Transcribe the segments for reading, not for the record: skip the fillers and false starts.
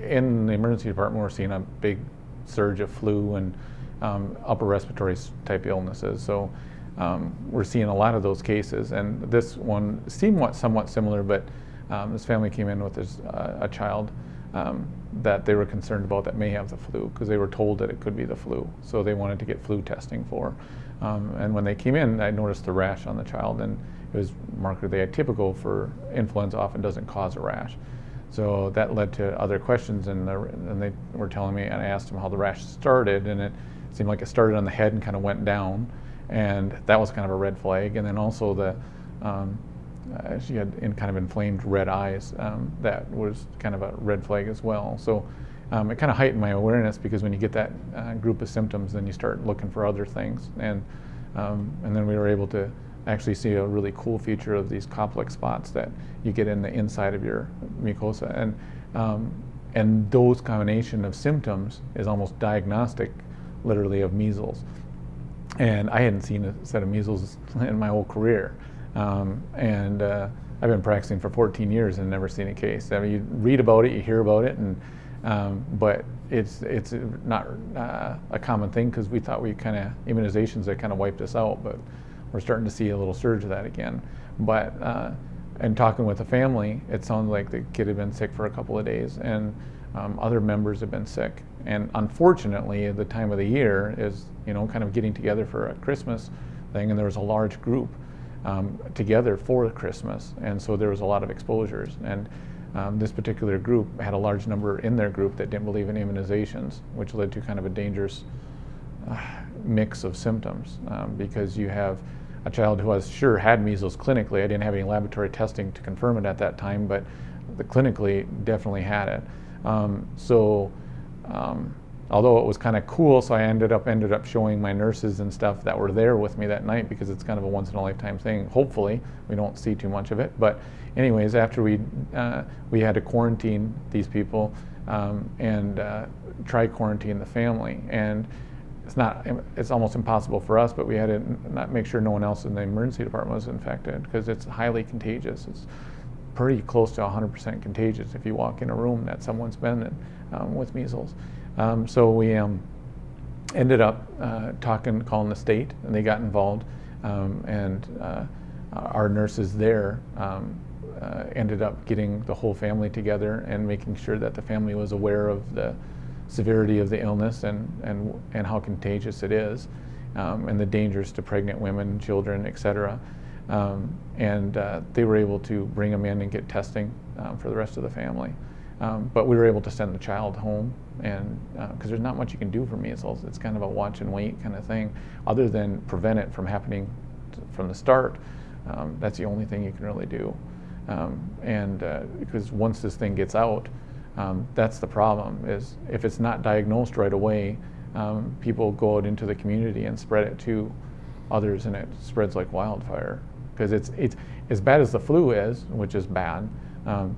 in the emergency department, we're seeing a big surge of flu and upper respiratory type illnesses. So we're seeing a lot of those cases, and this one seemed somewhat similar, but this family came in with a child that they were concerned about that may have the flu, because they were told that it could be the flu. So they wanted to get flu testing for. And when they came in, I noticed the rash on the child, and it was markedly atypical for influenza. Often doesn't cause a rash. So that led to other questions, and they were telling me, and I asked them how the rash started, and it seemed like it started on the head and kind of went down, and that was kind of a red flag. And then also she had kind of inflamed red eyes. That was kind of a red flag as well. So it kind of heightened my awareness, because when you get that group of symptoms, then you start looking for other things. And then we were able to actually see a really cool feature of these complex spots that you get in the inside of your mucosa. And those combination of symptoms is almost diagnostic, literally, of measles. And I hadn't seen a set of measles in my whole career. I've been practicing for 14 years and never seen a case. I mean, you read about it, you hear about it, but it's not a common thing, because we thought immunizations had kind of wiped us out, but we're starting to see a little surge of that again. But and talking with the family, it sounded like the kid had been sick for a couple of days, and other members have been sick. And unfortunately, the time of the year is kind of getting together for a Christmas thing, and there was a large group together for Christmas, and so there was a lot of exposures. And this particular group had a large number in their group that didn't believe in immunizations, which led to kind of a dangerous mix of symptoms, because you have a child who had measles clinically. I didn't have any laboratory testing to confirm it at that time, but clinically definitely had it. Although it was kind of cool, so I ended up showing my nurses and stuff that were there with me that night, because it's kind of a once in a lifetime thing. Hopefully we don't see too much of it. But anyways, after we had to quarantine these people and try quarantine the family, and it's almost impossible for us, but we had to not make sure no one else in the emergency department was infected, because it's highly contagious. It's pretty close to 100% contagious if you walk in a room that someone's been in with measles. So we ended up calling the state, and they got involved, and our nurses there ended up getting the whole family together and making sure that the family was aware of the severity of the illness and how contagious it is, and the dangers to pregnant women, children, etc. And they were able to bring them in and get testing for the rest of the family. But we were able to send the child home, and because there's not much you can do for measles. It's kind of a watch and wait kind of thing, other than prevent it from happening from the start. That's the only thing you can really do. Because once this thing gets out, that's the problem, is if it's not diagnosed right away, people go out into the community and spread it to others, and it spreads like wildfire. Because it's as bad as the flu is, which is bad.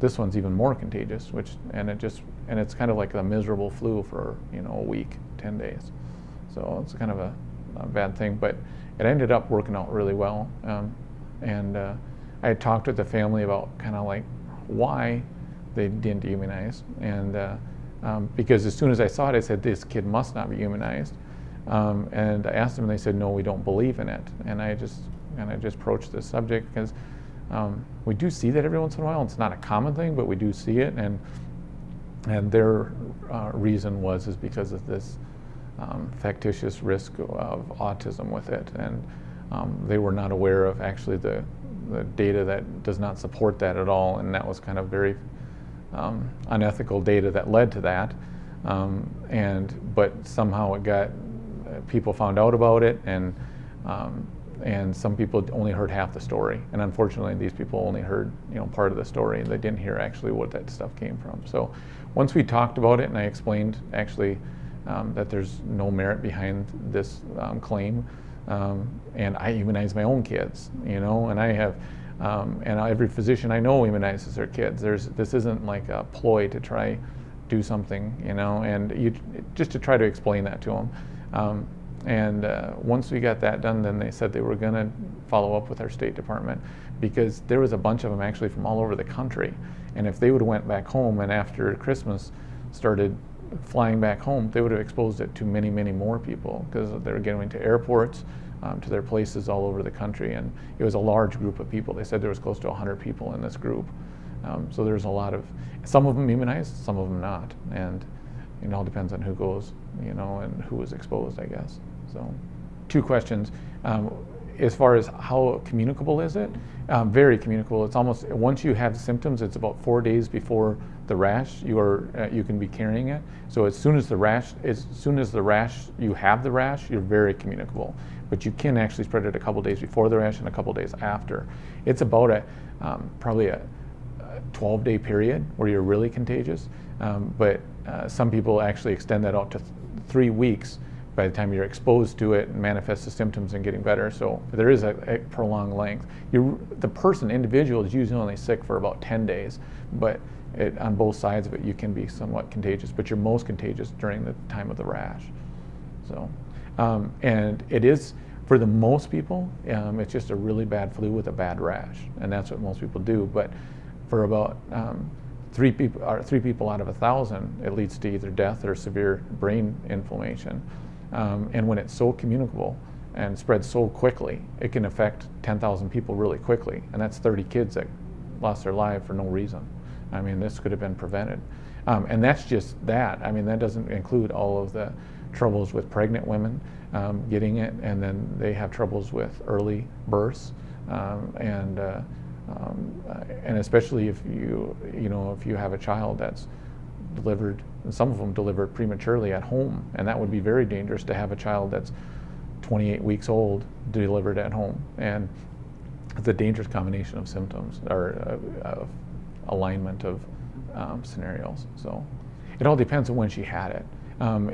This one's even more contagious, and it's kind of like a miserable flu for a week, 10 days. So it's kind of a bad thing, but it ended up working out really well. I had talked with the family about kind of like why they didn't immunize, and because as soon as I saw it, I said, this kid must not be immunized. And I asked them, and they said, no, we don't believe in it. And I just broached this subject, because we do see that every once in a while. It's not a common thing, but we do see it, and their reason is because of this factitious risk of autism with it, and they were not aware of actually the data that does not support that at all, and that was kind of very unethical data that led to that. But somehow people found out about it, and some people only heard half the story, and unfortunately these people only heard part of the story, and they didn't hear actually what that stuff came from. So once we talked about it, and I explained actually that there's no merit behind this claim, and I immunize my own kids, and I have and every physician I know immunizes their kids. This isn't like a ploy to try do something, and just to try to explain that to them. Once we got that done, then they said they were going to follow up with our State Department, because there was a bunch of them actually from all over the country. And if they would have went back home, and after Christmas, started flying back home, they would have exposed it to many, many more people, because they were going to airports, to their places all over the country, and it was a large group of people. They said there was close to 100 people in this group. So there's a lot of, some of them immunized, some of them not, and it all depends on who goes, and who was exposed, I guess. So, 2 questions. As far as how communicable is it? Very communicable. It's almost, once you have symptoms, it's about 4 days before the rash you can be carrying it. So as soon as you have the rash, you're very communicable. But you can actually spread it a couple days before the rash and a couple days after. It's about probably a 12-day period where you're really contagious. But some people actually extend that out to 3 weeks by the time you're exposed to it and manifest the symptoms and getting better. So there is a prolonged length. The individual is usually only sick for about 10 days, but on both sides of it, you can be somewhat contagious, but you're most contagious during the time of the rash. So, and it is, for the most people, it's just a really bad flu with a bad rash, and that's what most people do. But for about 3 people out of 1,000, it leads to either death or severe brain inflammation. And when it's so communicable and spreads so quickly, it can affect 10,000 people really quickly, and that's 30 kids that lost their life for no reason. I mean, this could have been prevented. And that's just that. I mean, that doesn't include all of the troubles with pregnant women getting it, and then they have troubles with early births, and especially if you have a child that's delivered, and some of them delivered prematurely at home, and that would be very dangerous to have a child that's 28 weeks old delivered at home. And it's a dangerous combination of symptoms, or alignment of scenarios. So it all depends on when she had it.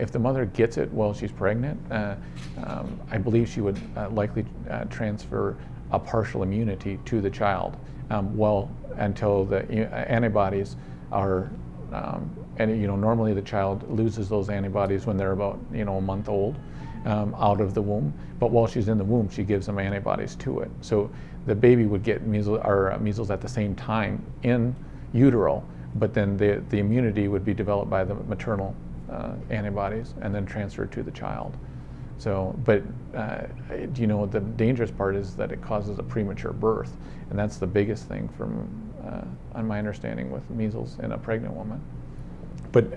If the mother gets it while she's pregnant, I believe she would likely transfer a partial immunity to the child, until the antibodies are, and normally the child loses those antibodies when they're about a month old, out of the womb. But while she's in the womb, she gives them antibodies to it. So the baby would get measles at the same time in utero, but then the immunity would be developed by the maternal antibodies and then transferred to the child. So, but the dangerous part is that it causes a premature birth, and that's the biggest thing on my understanding with measles in a pregnant woman. But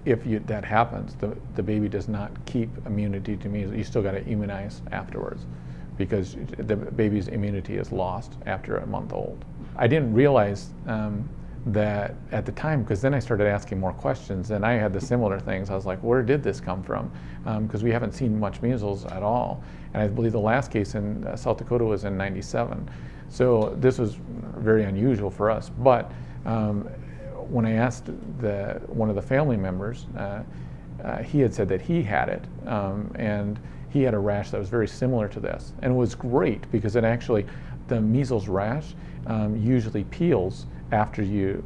if that happens, the baby does not keep immunity to measles. You still got to immunize afterwards, because the baby's immunity is lost after a month old. I didn't realize that at the time, because then I started asking more questions, and I had the similar things. I was like, where did this come from? Because we haven't seen much measles at all. And I believe the last case in South Dakota was in '97. So this was very unusual for us. But when I asked one of the family members, he had said that he had it, and he had a rash that was very similar to this. And it was great, because the measles rash usually peels after you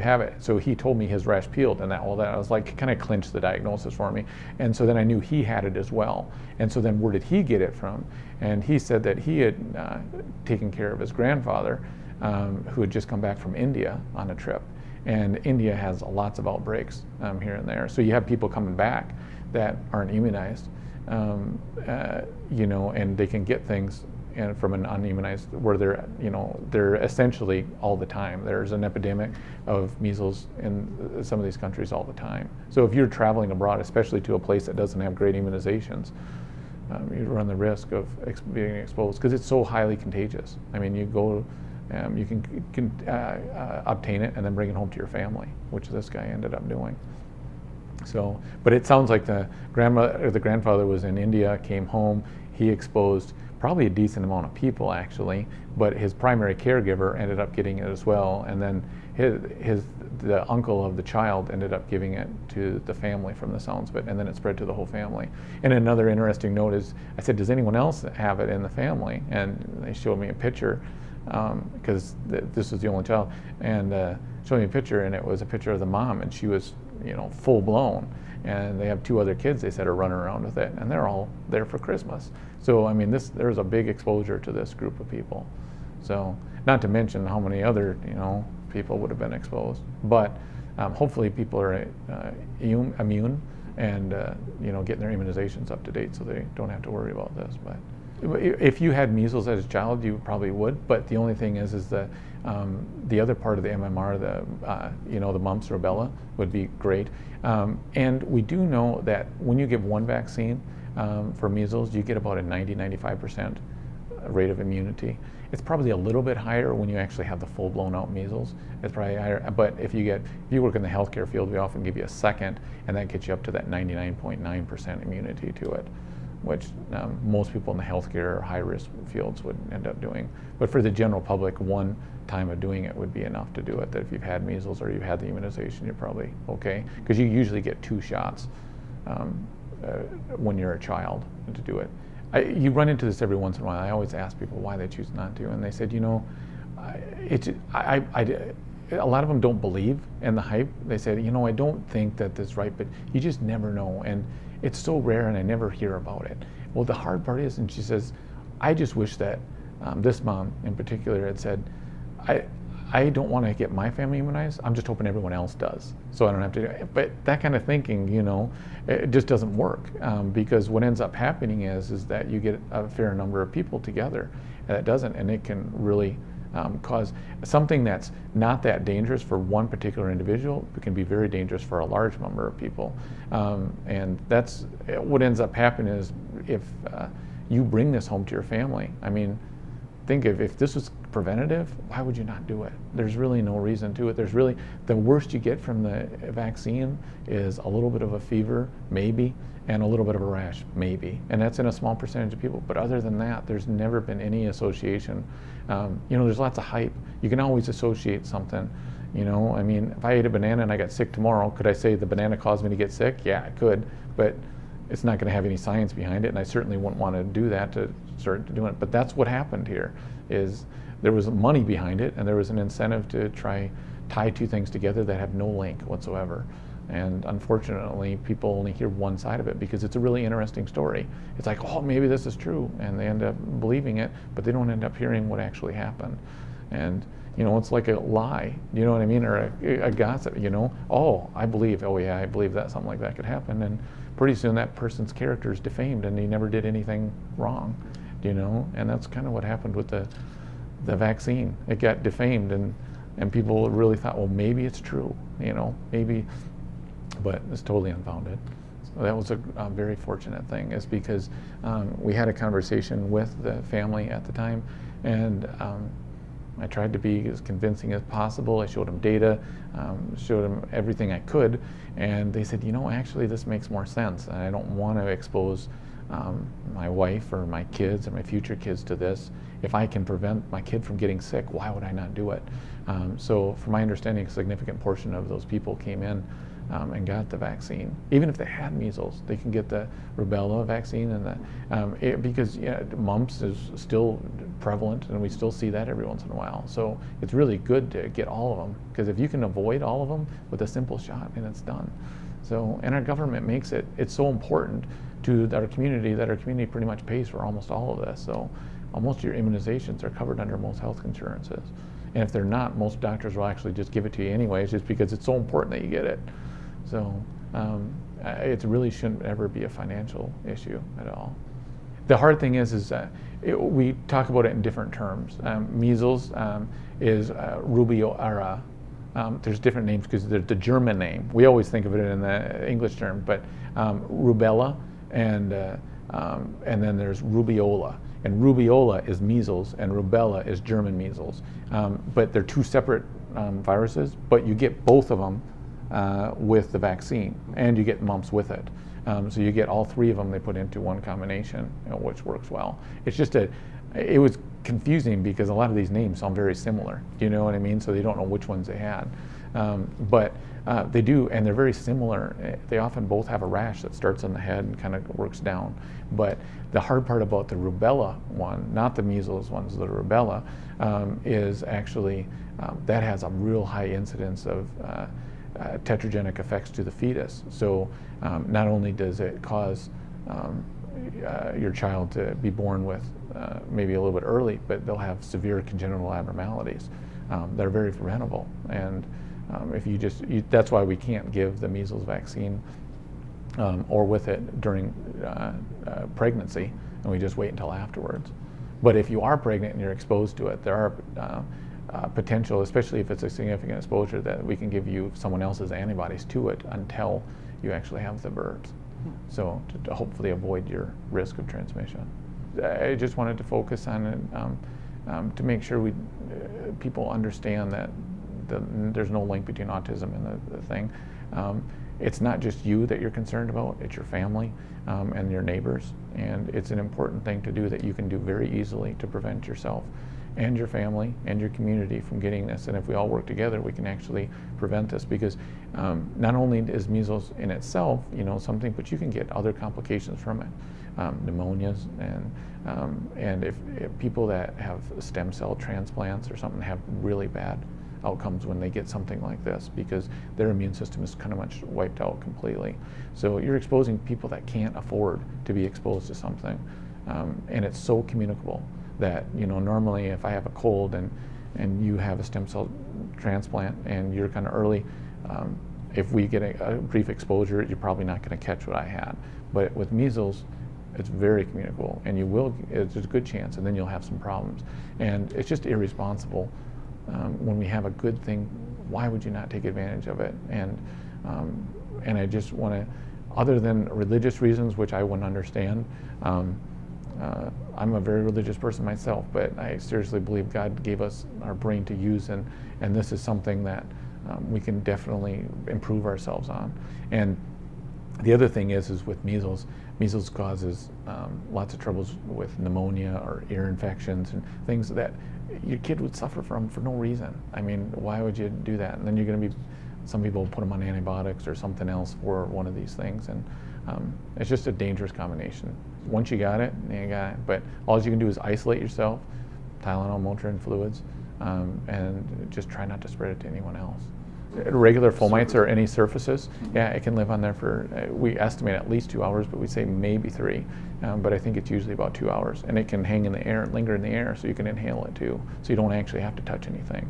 have it. So he told me his rash peeled, and I was like, kind of clinched the diagnosis for me. And so then I knew he had it as well. And so then where did he get it from? And he said that he had taken care of his grandfather, who had just come back from India on a trip. And India has lots of outbreaks here and there. So you have people coming back that aren't immunized, and they can get things from an unimmunized, where they're essentially all the time. There's an epidemic of measles in some of these countries all the time. So if you're traveling abroad, especially to a place that doesn't have great immunizations, you run the risk of being exposed, because it's so highly contagious. I mean, you go, you can obtain it and then bring it home to your family, which this guy ended up doing. So, but it sounds like the grandfather was in India, came home, he exposed probably a decent amount of people actually, but his primary caregiver ended up getting it as well, and then the uncle of the child ended up giving it to the family, from the sounds of it, and then it spread to the whole family. And another interesting note is, I said, does anyone else have it in the family? And they showed me a picture, because this was the only child, and showed me a picture, and it was a picture of the mom, and she was full blown. And they have 2 other kids, they said, are running around with it, and they're all there for Christmas. So, I mean, there's a big exposure to this group of people. So, not to mention how many other, people would have been exposed. But hopefully people are immune and getting their immunizations up to date so they don't have to worry about this. But if you had measles as a child, you probably would. But the only thing is that the other part of the MMR, the mumps, rubella, would be great. And we do know that when you give one vaccine for measles, you get about a 90-95% rate of immunity. It's probably a little bit higher when you actually have the full blown out measles. It's probably higher, but if you work in the healthcare field, we often give you a second, and that gets you up to that 99.9% immunity to it, which most people in the healthcare or high risk fields would end up doing. But for the general public, one time of doing it would be enough to do it. That if you've had measles or you've had the immunization, you're probably okay, because you usually get 2 shots when you're a child to do it. You run into this every once in a while. I always ask people why they choose not to, and they said, a lot of them don't believe in the hype. They said, I don't think that this is right, but you just never know, and it's so rare, and I never hear about it. Well, the hard part is, and she says, I just wish that this mom in particular had said, I don't want to get my family immunized. I'm just hoping everyone else does, so I don't have to do it. But that kind of thinking, it just doesn't work, because what ends up happening is that you get a fair number of people together, and it doesn't, and it can really cause something that's not that dangerous for one particular individual, but can be very dangerous for a large number of people. And that's what ends up happening is if you bring this home to your family. I mean, think if this was preventative, why would you not do it? There's really no reason to it. There's really, the worst you get from the vaccine is a little bit of a fever, maybe, and a little bit of a rash, maybe. And that's in a small percentage of people. But other than that, there's never been any association. There's lots of hype. You can always associate something. I mean, if I ate a banana and I got sick tomorrow, could I say the banana caused me to get sick? Yeah, I could, but it's not going to have any science behind it, and I certainly wouldn't want to do that to start doing it. But that's what happened here, is there was money behind it, and there was an incentive to tie 2 things together that have no link whatsoever. And unfortunately, people only hear one side of it because it's a really interesting story. It's like, oh, maybe this is true, and they end up believing it, but they don't end up hearing what actually happened. And it's like a lie, you know what I mean, or a gossip, oh, I believe that something like that could happen, and pretty soon that person's character is defamed and he never did anything wrong, and that's kind of what happened with the vaccine. It got defamed, and people really thought, well, maybe it's true, maybe, but it's totally unfounded. So that was a very fortunate thing, is because we had a conversation with the family at the time, and I tried to be as convincing as possible. I showed them data, showed them everything I could, and they said, actually this makes more sense. I don't want to expose my wife or my kids or my future kids to this. If I can prevent my kid from getting sick, why would I not do it? So from my understanding, a significant portion of those people came in and got the vaccine. Even if they had measles, they can get the rubella vaccine, and because mumps is still prevalent, and we still see that every once in a while. So it's really good to get all of them, because if you can avoid all of them with a simple shot, then it's done. So, and our government makes it's so important to our community that our community pretty much pays for almost all of this. So most of your immunizations are covered under most health insurances. And if they're not, most doctors will actually just give it to you anyways, just because it's so important that you get it. So it really shouldn't ever be a financial issue at all. The hard thing is that we talk about it in different terms. Measles is rubiola. There's different names because they're the German name. We always think of it in the English term, but rubella, and then there's rubiola. And rubiola is measles, and rubella is German measles. But they're 2 separate viruses, but you get both of them with the vaccine, and you get mumps with it. So you get all 3 of them they put into one combination, which works well. It's just it was confusing because a lot of these names sound very similar. Do you know what I mean? So they don't know which ones they had. But they do, and they're very similar. They often both have a rash that starts on the head and kind of works down. But the hard part about the rubella one, not the measles ones, the rubella, is actually that has a real high incidence of tetragenic effects to the fetus. So not only does it cause your child to be born with maybe a little bit early, but they'll have severe congenital abnormalities that are very preventable. And If that's why we can't give the measles vaccine or with it during pregnancy, and we just wait until afterwards. But if you are pregnant and you're exposed to it, there are potential, especially if it's a significant exposure, that we can give you someone else's antibodies to it until you actually have the birds. So to hopefully avoid your risk of transmission. I just wanted to focus on it to make sure people understand that there's no link between autism and the thing. It's not just you that you're concerned about, it's your family and your neighbors. And it's an important thing to do that you can do very easily to prevent yourself and your family and your community from getting this. And if we all work together, we can actually prevent this, because not only is measles in itself, something, but you can get other complications from it, pneumonias, and if people that have stem cell transplants or something have really bad outcomes when they get something like this, because their immune system is kind of much wiped out completely. So you're exposing people that can't afford to be exposed to something, and it's so communicable that normally if I have a cold and you have a stem cell transplant and you're kind of early, if we get a brief exposure, you're probably not going to catch what I had. But with measles, it's very communicable, and there's a good chance, and then you'll have some problems. And it's just irresponsible. When we have a good thing, why would you not take advantage of it? And I just want to, other than religious reasons, which I wouldn't understand, I'm a very religious person myself, but I seriously believe God gave us our brain to use, and this is something that we can definitely improve ourselves on. And the other thing is with measles causes lots of troubles with pneumonia or ear infections and things that your kid would suffer from for no reason. I mean, why would you do that? And then you're going to be, some people put them on antibiotics or something else for one of these things, and it's just a dangerous combination. Once you got it, you got it. But all you can do is isolate yourself, Tylenol, Motrin fluids, and just try not to spread it to anyone else. Regular fomites or any surfaces, yeah, it can live on there for, we estimate at least 2 hours, but we say maybe 3. But I think it's usually about 2 hours, and it can hang in the air, linger in the air, so you can inhale it too. So you don't actually have to touch anything.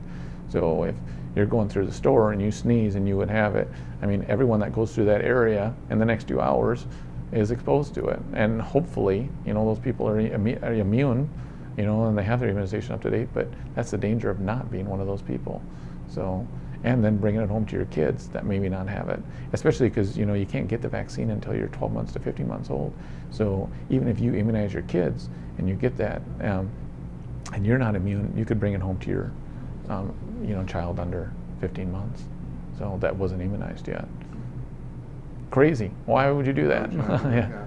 So if you're going through the store and you sneeze and you would have it, I mean, everyone that goes through that area in the next 2 hours is exposed to it. And hopefully, those people are immune, and they have their immunization up to date, but that's the danger of not being one of those people. So, and then bringing it home to your kids that maybe not have it, especially because you can't get the vaccine until you're 12 months to 15 months old. So even if you immunize your kids and you get that, and you're not immune, you could bring it home to your child under 15 months, so that wasn't immunized yet. Crazy. Why would you do that? Yeah.